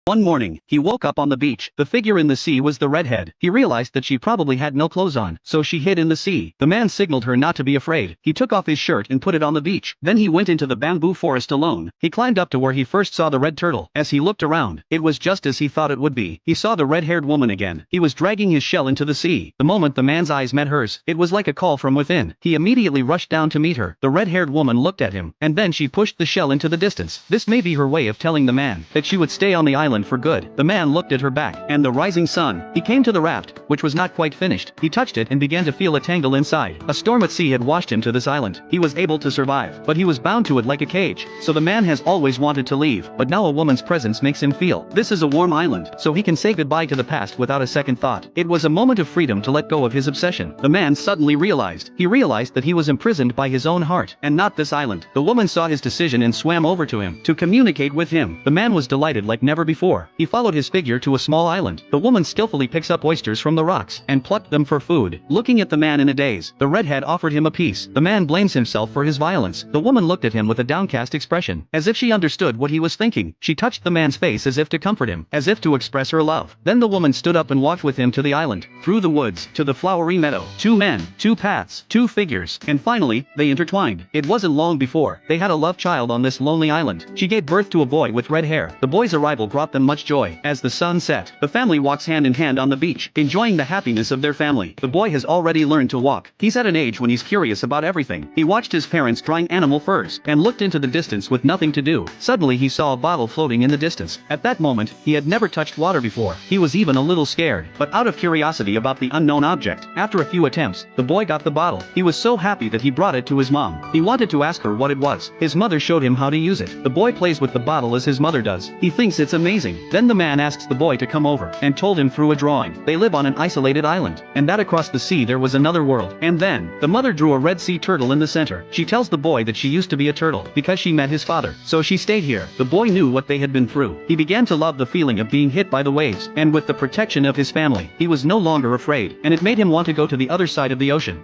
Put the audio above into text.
One morning, he woke up on the beach. The figure in the sea was the redhead. He realized that she probably had no clothes on, so she hid in the sea. The man signaled her not to be afraid. He took off his shirt and put it on the beach. Then he went into the bamboo forest alone. He climbed up to where he first saw the red turtle. As he looked around, it was just as he thought it would be. He saw the red-haired woman again. He was dragging his shell into the sea. The moment the man's eyes met hers, it was like a call from within. He immediately rushed down to meet her. The red-haired woman looked at him, and then she pushed the shell into the distance. This may be her way of telling the man that she would stay on the island for good. The man looked at her back, and the rising sun. He came to the raft, which was not quite finished. He touched it and began to feel a tangle inside. A storm at sea had washed him to this island. He was able to survive, but he was bound to it like a cage. So the man has always wanted to leave, but now a woman's presence makes him feel this is a warm island, so he can say goodbye to the past without a second thought. It was a moment of freedom to let go of his obsession. The man suddenly realized that he was imprisoned by his own heart, and not this island. The woman saw his decision and swam over to him to communicate with him. The man was delighted like never before. He followed his figure to a small island. The woman skillfully picks up oysters from the rocks and plucked them for food. Looking at the man in a daze, the redhead offered him a piece. The man blames himself for his violence. The woman looked at him with a downcast expression, as if she understood what he was thinking. She touched the man's face as if to comfort him, as if to express her love. Then the woman stood up and walked with him to the island, through the woods, to the flowery meadow. Two men, two paths, two figures, and finally, they intertwined. It wasn't long before they had a love child on this lonely island. She gave birth to a boy with red hair. The boy's arrival brought them much joy. As the sun set, the family walks hand in hand on the beach, enjoying the happiness of their family. The boy has already learned to walk. He's at an age when he's curious about everything. He watched his parents drying animal furs, and looked into the distance with nothing to do. Suddenly he saw a bottle floating in the distance. At that moment, he had never touched water before. He was even a little scared, but out of curiosity about the unknown object, after a few attempts, the boy got the bottle. He was so happy that he brought it to his mom. He wanted to ask her what it was. His mother showed him how to use it. The boy plays with the bottle as his mother does. He thinks it's amazing. Then the man asks the boy to come over, and told him through a drawing they live on an isolated island, and that across the sea there was another world. And then, the mother drew a red sea turtle in the center. She tells the boy that she used to be a turtle, because she met his father, so she stayed here. The boy knew what they had been through. He began to love the feeling of being hit by the waves, and with the protection of his family, he was no longer afraid, and it made him want to go to the other side of the ocean.